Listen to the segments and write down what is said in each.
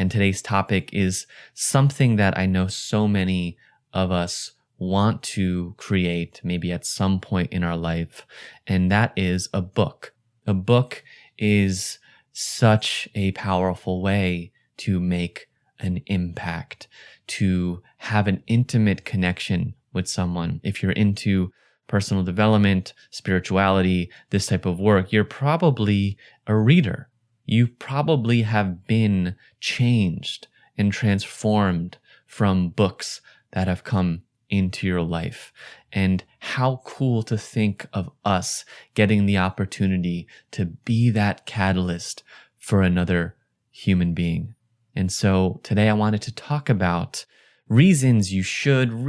And today's topic is something that I know so many of us want to create maybe at some point in our life, and that is a book. A book is such a powerful way to make an impact, to have an intimate connection with someone. If you're into personal development, spirituality, this type of work, you're probably a reader. You probably have been changed and transformed from books that have come into your life. And how cool to think of us getting the opportunity to be that catalyst for another human being. And so today I wanted to talk about reasons you shouldn't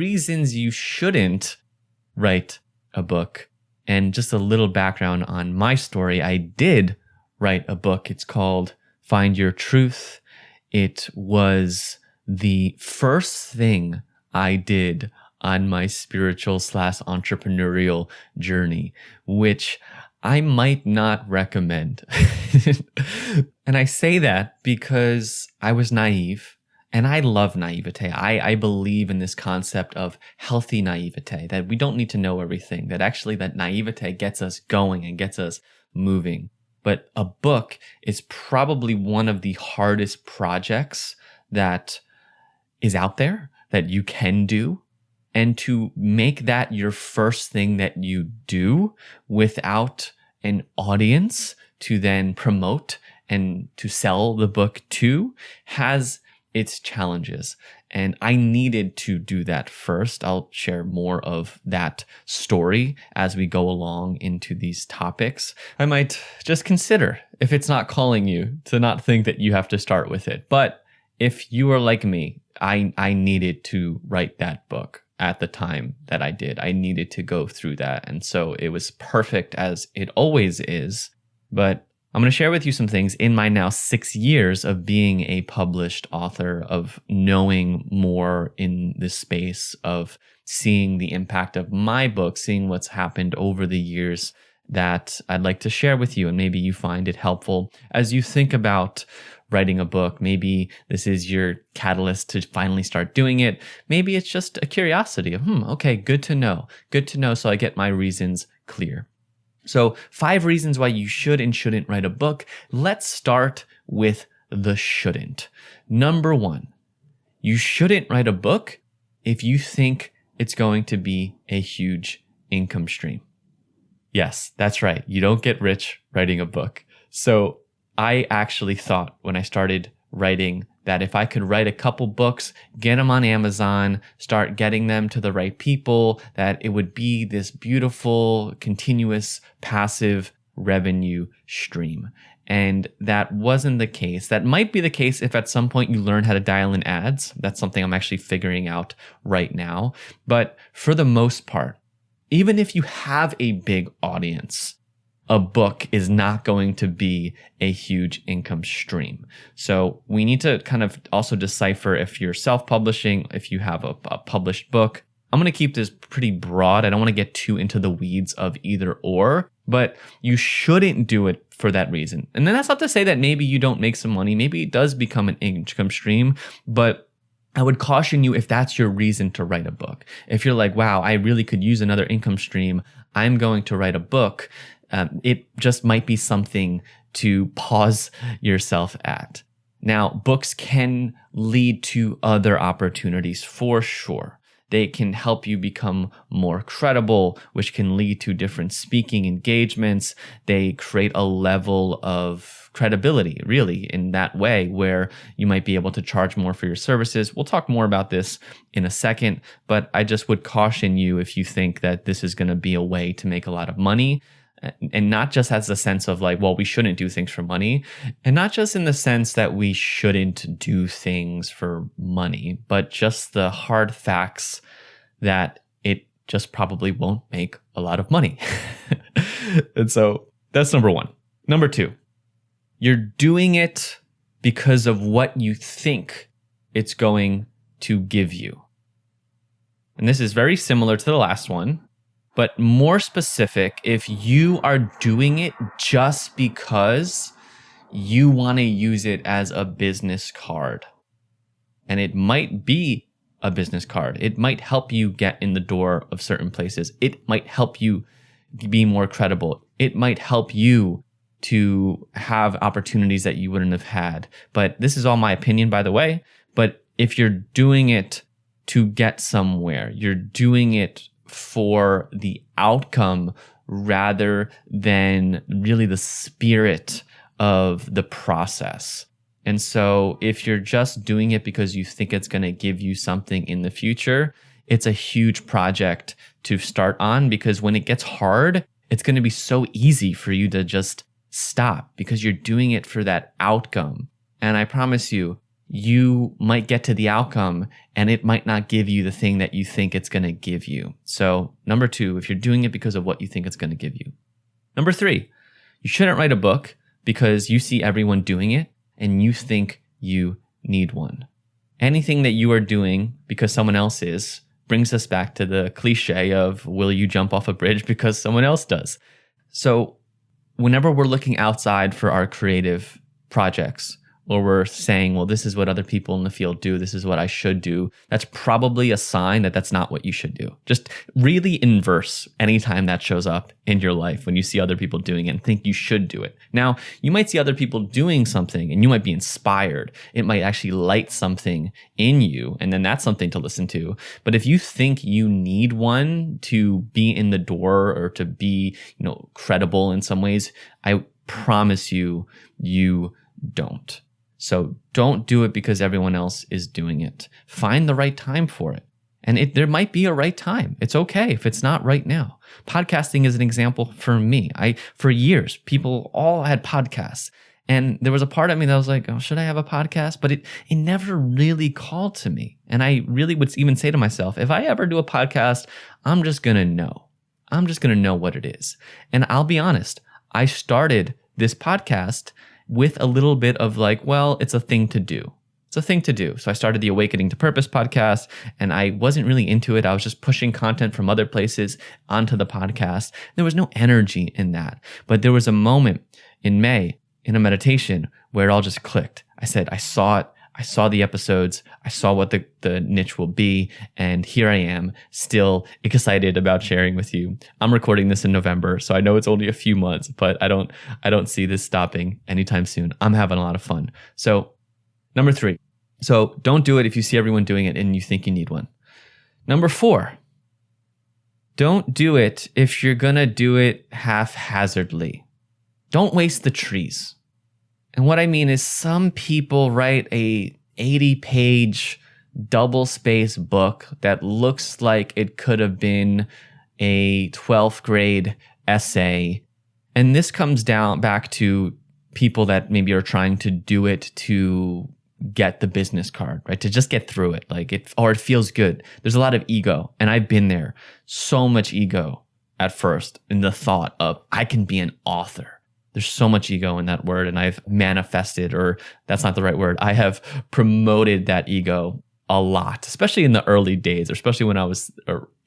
write a book. And just a little background on my story. I did write a book. It's called Find Your Truth. It was the first thing I did on my spiritual / entrepreneurial journey, which I might not recommend. And I say that because I was naive, and I love naivete. I believe in this concept of healthy naivete, that we don't need to know everything, that actually that naivete gets us going and gets us moving. But a book is probably one of the hardest projects that is out there that you can do. And to make that your first thing that you do without an audience to then promote and to sell the book to has its challenges. And I needed to do that first. I'll share more of that story as we go along into these topics. I might just consider, if it's not calling you, to not think that you have to start with it. But if you are like me, I needed to write that book at the time that I did. I needed to go through that. And so it was perfect, as it always is. But I'm going to share with you some things in my now 6 years of being a published author, of knowing more in this space, of seeing the impact of my book, seeing what's happened over the years, that I'd like to share with you. And maybe you find it helpful as you think about writing a book. Maybe this is your catalyst to finally start doing it. Maybe it's just a curiosity of, okay, good to know so I get my reasons clear. So 5 reasons why you should and shouldn't write a book. Let's start with the shouldn't. Number 1, you shouldn't write a book if you think it's going to be a huge income stream. Yes, that's right. You don't get rich writing a book. So I actually thought when I started writing that if I could write a couple books, get them on Amazon, start getting them to the right people, that it would be this beautiful, continuous, passive revenue stream. And that wasn't the case. That might be the case if at some point you learn how to dial in ads. That's something I'm actually figuring out right now. But for the most part, even if you have a big audience, a book is not going to be a huge income stream. So we need to kind of also decipher if you're self-publishing, if you have a published book. I'm going to keep this pretty broad. I don't want to get too into the weeds of either or, but you shouldn't do it for that reason. And then that's not to say that maybe you don't make some money. Maybe it does become an income stream, but I would caution you if that's your reason to write a book. If you're like, wow, I really could use another income stream, I'm going to write a book. It just might be something to pause yourself at. Now, books can lead to other opportunities for sure. They can help you become more credible, which can lead to different speaking engagements. They create a level of credibility, really, in that way, where you might be able to charge more for your services. We'll talk more about this in a second, but I just would caution you if you think that this is going to be a way to make a lot of money. And not just as a sense of like, well, we shouldn't do things for money, and not just in the sense that we shouldn't do things for money, but just the hard facts that it just probably won't make a lot of money. And so that's number 1. Number 2, you're doing it because of what you think it's going to give you. And this is very similar to the last one, but more specific. If you are doing it just because you want to use it as a business card. And it might be a business card. It might help you get in the door of certain places. It might help you be more credible. It might help you to have opportunities that you wouldn't have had. But this is all my opinion, by the way. But if you're doing it to get somewhere, you're doing it for the outcome rather than really the spirit of the process. And so if you're just doing it because you think it's going to give you something in the future, it's a huge project to start on, because when it gets hard, it's going to be so easy for you to just stop because you're doing it for that outcome. And I promise you, you might get to the outcome and it might not give you the thing that you think it's going to give you. So number 2, if you're doing it because of what you think it's going to give you. Number 3, you shouldn't write a book because you see everyone doing it and you think you need one. Anything that you are doing because someone else is brings us back to the cliche of, will you jump off a bridge because someone else does? So whenever we're looking outside for our creative projects, or we're saying, well, this is what other people in the field do, this is what I should do, that's probably a sign that that's not what you should do. Just really inverse anytime that shows up in your life when you see other people doing it and think you should do it. Now, you might see other people doing something and you might be inspired. It might actually light something in you, and then that's something to listen to. But if you think you need one to be in the door or to be, credible in some ways, I promise you, you don't. So don't do it because everyone else is doing it. Find the right time for it. And there might be a right time. It's okay if it's not right now. Podcasting is an example for me. For years, people all had podcasts. And there was a part of me that was like, oh, should I have a podcast? But it never really called to me. And I really would even say to myself, if I ever do a podcast, I'm just going to know. I'm just going to know what it is. And I'll be honest, I started this podcast with a little bit of like, well, it's a thing to do. It's a thing to do. So I started the Awakening to Purpose podcast, and I wasn't really into it. I was just pushing content from other places onto the podcast. There was no energy in that. But there was a moment in May in a meditation where it all just clicked. I said, I saw it. I saw the episodes. I saw what the niche will be. And here I am, still excited about sharing with you. I'm recording this in November, so I know it's only a few months, but I don't see this stopping anytime soon. I'm having a lot of fun. So number 3. So don't do it if you see everyone doing it and you think you need one. Number 4. Don't do it if you're going to do it haphazardly. Don't waste the trees. And what I mean is, some people write a 80-page double-space book that looks like it could have been a 12th grade essay. And this comes down back to people that maybe are trying to do it to get the business card, right? To just get through it, or it feels good. There's a lot of ego, and I've been there. So much ego at first in the thought of, I can be an author. There's so much ego in that word, and I've manifested, or that's not the right word. I have promoted that ego a lot, especially in the early days, or especially when I was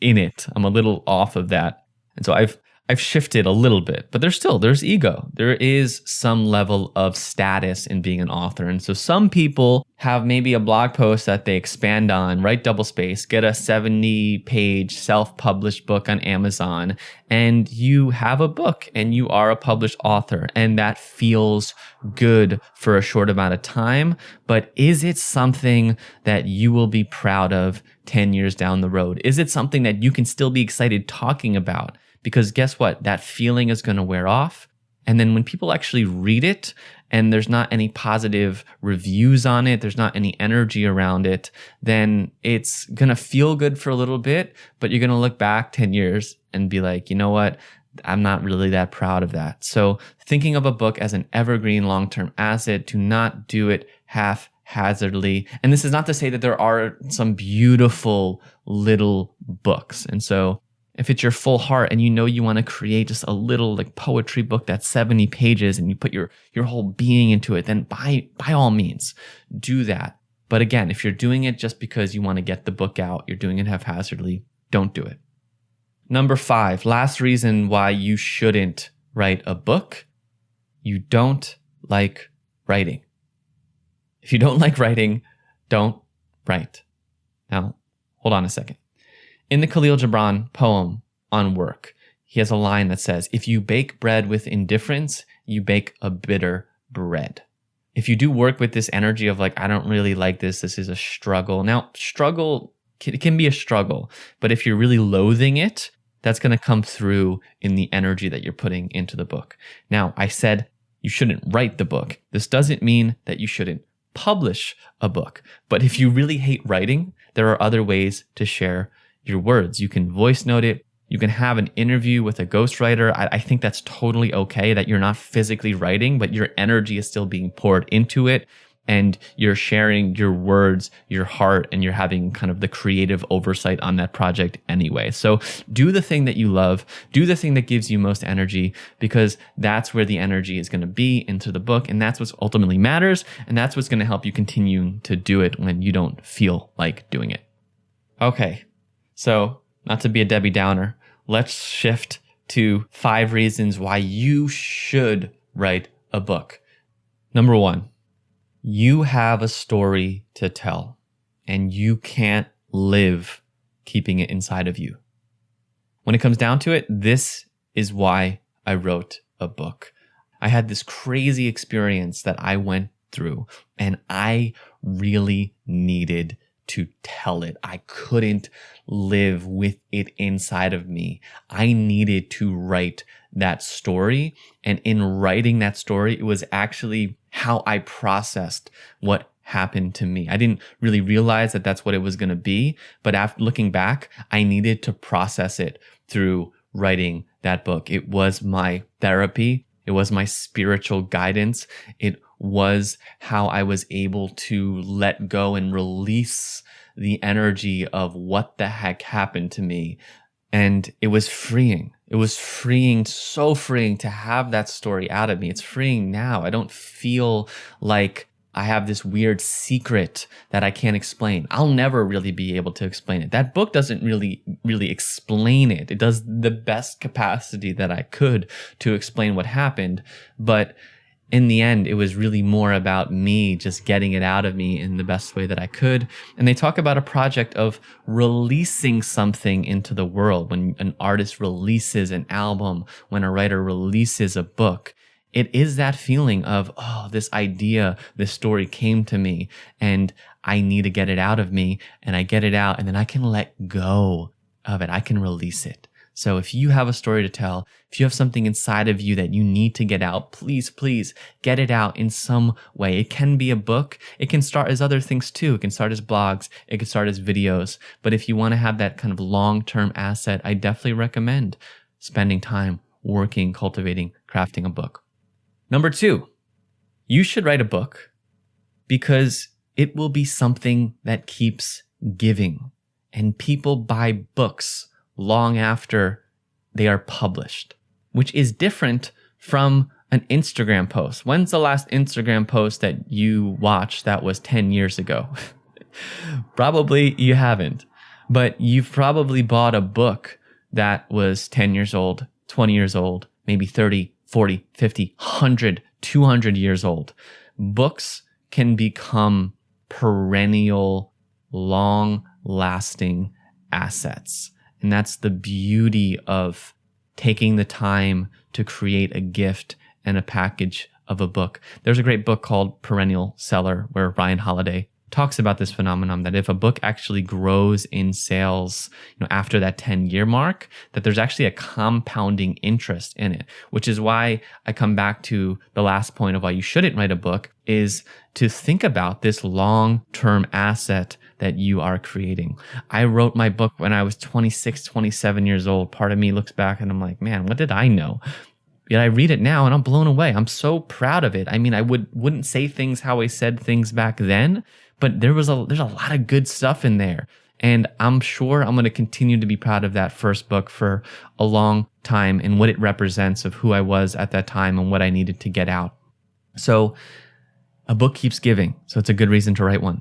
in it. I'm a little off of that. And so I've shifted a little bit, but there's ego. There is some level of status in being an author. And so some people have maybe a blog post that they expand on, write doublespace, get a 70-page self-published book on Amazon, and you have a book and you are a published author, and that feels good for a short amount of time. But is it something that you will be proud of 10 years down the road? Is it something that you can still be excited talking about? Because guess what? That feeling is going to wear off. And then when people actually read it and there's not any positive reviews on it, there's not any energy around it, then it's going to feel good for a little bit, but you're going to look back 10 years and be like, you know what? I'm not really that proud of that. So thinking of a book as an evergreen long-term asset, to not do it haphazardly. And this is not to say that there are some beautiful little books. And so if it's your full heart and you know you want to create just a little poetry book that's 70 pages and you put your whole being into it, then by all means, do that. But again, if you're doing it just because you want to get the book out, you're doing it haphazardly, don't do it. Number 5, last reason why you shouldn't write a book: you don't like writing. If you don't like writing, don't write. Now, hold on a second. In the Khalil Gibran poem on work, he has a line that says, if you bake bread with indifference, you bake a bitter bread. If you do work with this energy of like, I don't really like this is a struggle. Now, struggle, it can be a struggle, but if you're really loathing it, that's going to come through in the energy that you're putting into the book. Now, I said you shouldn't write the book. This doesn't mean that you shouldn't publish a book. But if you really hate writing, there are other ways to share your words. You can voice note it. You can have an interview with a ghostwriter. I think that's totally okay that you're not physically writing, but your energy is still being poured into it. And you're sharing your words, your heart, and you're having kind of the creative oversight on that project anyway. So do the thing that you love, do the thing that gives you most energy, because that's where the energy is going to be into the book. And that's what ultimately matters. And that's what's going to help you continue to do it when you don't feel like doing it. Okay. So not to be a Debbie Downer, let's shift to 5 reasons why you should write a book. Number 1. You have a story to tell, and you can't live keeping it inside of you. When it comes down to it, this is why I wrote a book. I had this crazy experience that I went through, and I really needed to tell it. I couldn't live with it inside of me. I needed to write that story. And in writing that story, it was actually how I processed what happened to me. I didn't really realize that that's what it was going to be. But after looking back, I needed to process it through writing that book. It was my therapy. It was my spiritual guidance. It was how I was able to let go and release the energy of what the heck happened to me. And it was freeing. It was freeing, so freeing to have that story out of me. It's freeing now. I don't feel like I have this weird secret that I can't explain. I'll never really be able to explain it. That book doesn't really explain it. It does the best capacity that I could to explain what happened. But in the end, it was really more about me just getting it out of me in the best way that I could. And they talk about a project of releasing something into the world. When an artist releases an album, when a writer releases a book, it is that feeling of, oh, this idea, this story came to me and I need to get it out of me, and I get it out and then I can let go of it. I can release it. So if you have a story to tell, if you have something inside of you that you need to get out, please get it out in some way. It can be a book. It can start as other things too. It can start as blogs. It can start as videos. But if you want to have that kind of long-term asset, I definitely recommend spending time working, cultivating, crafting a book. Number 2, you should write a book because it will be something that keeps giving. And people buy books long after they are published, which is different from an Instagram post. When's the last Instagram post that you watched that was 10 years ago? Probably you haven't, but you've probably bought a book that was 10 years old, 20 years old, maybe 30, 40, 50, 100, 200 years old. Books can become perennial, long-lasting assets. And that's the beauty of taking the time to create a gift and a package of a book. There's a great book called Perennial Seller where Ryan Holiday talks about this phenomenon that if a book actually grows in sales, after that 10-year mark, that there's actually a compounding interest in it, which is why I come back to the last point of why you shouldn't write a book, is to think about this long-term asset that you are creating. I wrote my book when I was 26, 27 years old. Part of me looks back and I'm like, man, what did I know? Yet I read it now and I'm blown away. I'm so proud of it. I mean, I wouldn't say things how I said things back then, but there's a lot of good stuff in there. And I'm sure I'm going to continue to be proud of that first book for a long time and what it represents of who I was at that time and what I needed to get out. So a book keeps giving. So it's a good reason to write one.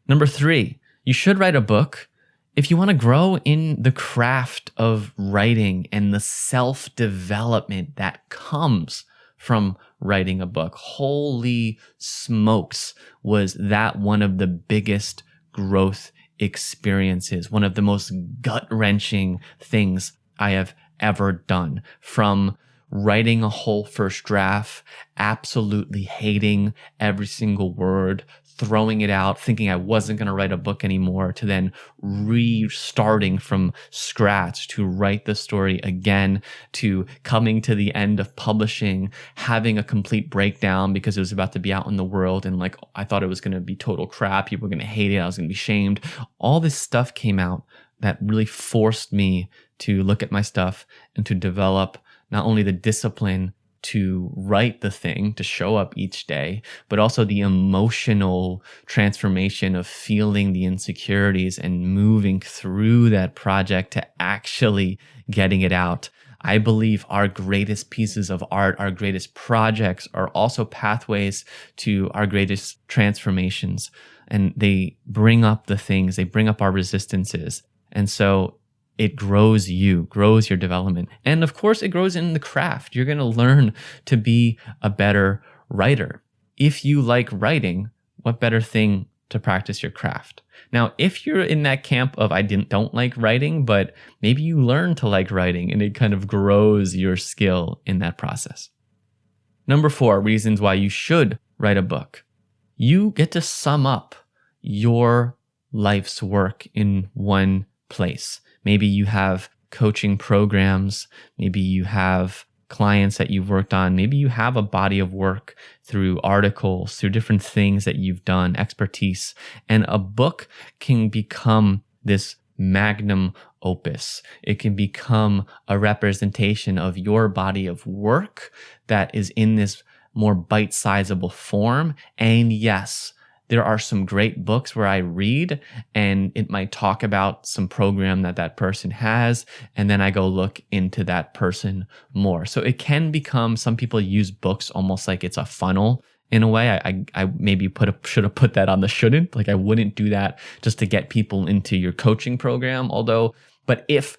Number 3, you should write a book if you want to grow in the craft of writing and the self-development that comes from writing a book. Holy smokes, was that one of the biggest growth experiences, one of the most gut-wrenching things I have ever done. From writing a whole first draft, absolutely hating every single word, throwing it out, thinking I wasn't going to write a book anymore, to then restarting from scratch to write the story again, to coming to the end of publishing, having a complete breakdown because it was about to be out in the world and like I thought it was going to be total crap. People were going to hate it. I was going to be shamed. All this stuff came out that really forced me to look at my stuff and to develop not only the discipline to write the thing, to show up each day, but also the emotional transformation of feeling the insecurities and moving through that project to actually getting it out. I believe our greatest pieces of art, our greatest projects are also pathways to our greatest transformations. And they bring up the things, they bring up our resistances. And so it grows you, grows your development. And of course, it grows in the craft. You're going to learn to be a better writer. If you like writing, what better thing to practice your craft? Now, if you're in that camp of don't like writing, but maybe you learn to like writing and it kind of grows your skill in that process. Number 4, reasons why you should write a book. You get to sum up your life's work in one place. Maybe you have coaching programs. Maybe you have clients that you've worked on. Maybe you have a body of work through articles, through different things that you've done, expertise. And a book can become this magnum opus. It can become a representation of your body of work that is in this more bite-sizable form. And yes, there are some great books where I read and it might talk about some program that person has, and then I go look into that person more. So it can become, some people use books almost like it's a funnel in a way. I maybe should have put that on the shouldn't. Like I wouldn't do that just to get people into your coaching program. But if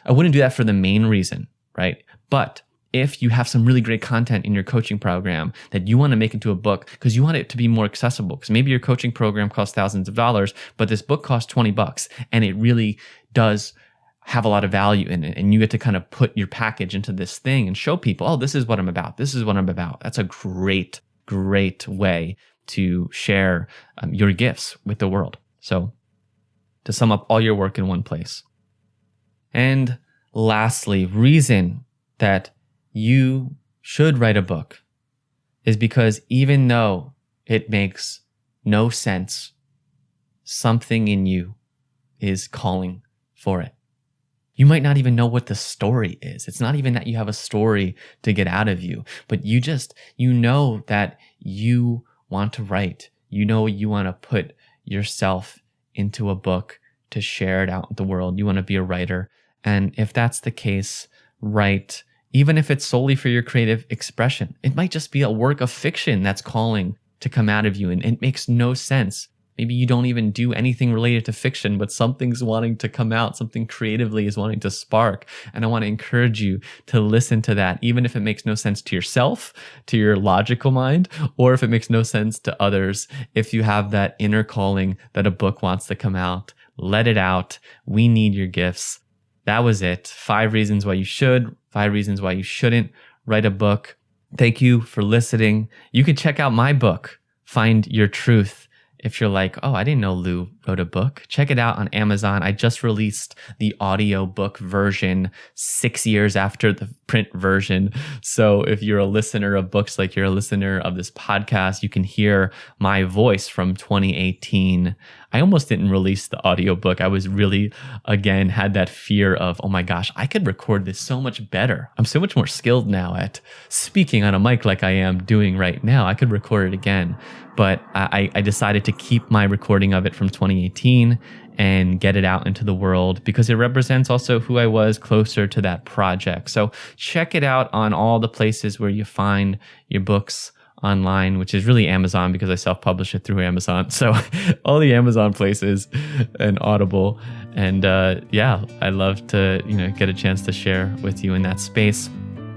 I wouldn't do that for the main reason, right? But if you have some really great content in your coaching program that you want to make into a book because you want it to be more accessible, because maybe your coaching program costs thousands of dollars, but this book costs $20 and it really does have a lot of value in it. And you get to kind of put your package into this thing and show people, oh, this is what I'm about. This is what I'm about. That's a great, great way to share your gifts with the world. So to sum up all your work in one place. And lastly, reason that you should write a book is because even though it makes no sense, something in you is calling for it. You might not even know what the story is. It's not even that you have a story to get out of you, but you know that you want to write. You know you want to put yourself into a book to share it out with the world. You want to be a writer. And if that's the case, write. Even if it's solely for your creative expression, it might just be a work of fiction that's calling to come out of you, and it makes no sense. Maybe you don't even do anything related to fiction, but something's wanting to come out, something creatively is wanting to spark. And I want to encourage you to listen to that, even if it makes no sense to yourself, to your logical mind, or if it makes no sense to others. If you have that inner calling that a book wants to come out, let it out. We need your gifts. That was it. 5 reasons why you should, 5 reasons why you shouldn't write a book. Thank you for listening. You can check out my book, Find Your Truth. If you're like, oh, I didn't know Lou wrote a book, check it out on Amazon. I just released the audiobook version 6 years after the print version. So if you're a listener of books, like you're a listener of this podcast, you can hear my voice from 2018. I almost didn't release the audiobook. I was really, again, had that fear of, oh my gosh, I could record this so much better. I'm so much more skilled now at speaking on a mic like I am doing right now. I could record it again. But I decided to keep my recording of it from 2018 and get it out into the world because it represents also who I was closer to that project. So check it out on all the places where you find your books online, which is really Amazon because I self-publish it through Amazon. So all the Amazon places and Audible. And I love to get a chance to share with you in that space.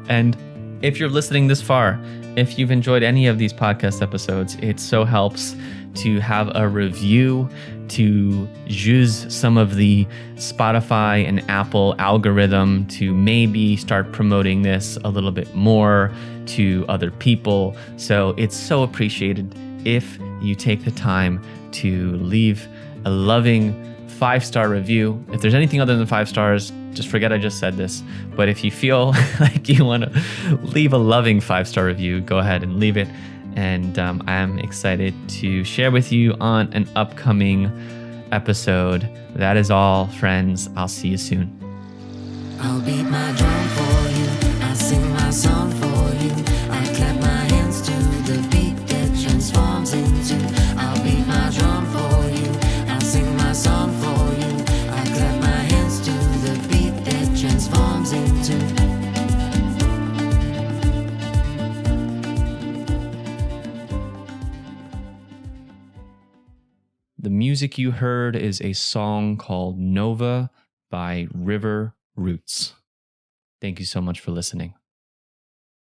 And If you're listening this far, if you've enjoyed any of these podcast episodes, it so helps to have a review, to use some of the Spotify and Apple algorithm to maybe start promoting this a little bit more to other people. So it's so appreciated if you take the time to leave a loving 5-star review. If there's anything other than 5 stars, just forget I just said this. But if you feel like you want to leave a loving 5-star review, go ahead and leave it. And I'm excited to share with you on an upcoming episode. That is all, friends. I'll see you soon. I'll beat my drum for you. I'll sing my song for you. I'll clap my hands to the beat that transforms into. I'll beat my drum for you. I'll sing my song for you. I'll clap my hands to the beat that transforms into. The music you heard is a song called Nova by River Roots. Thank you so much for listening.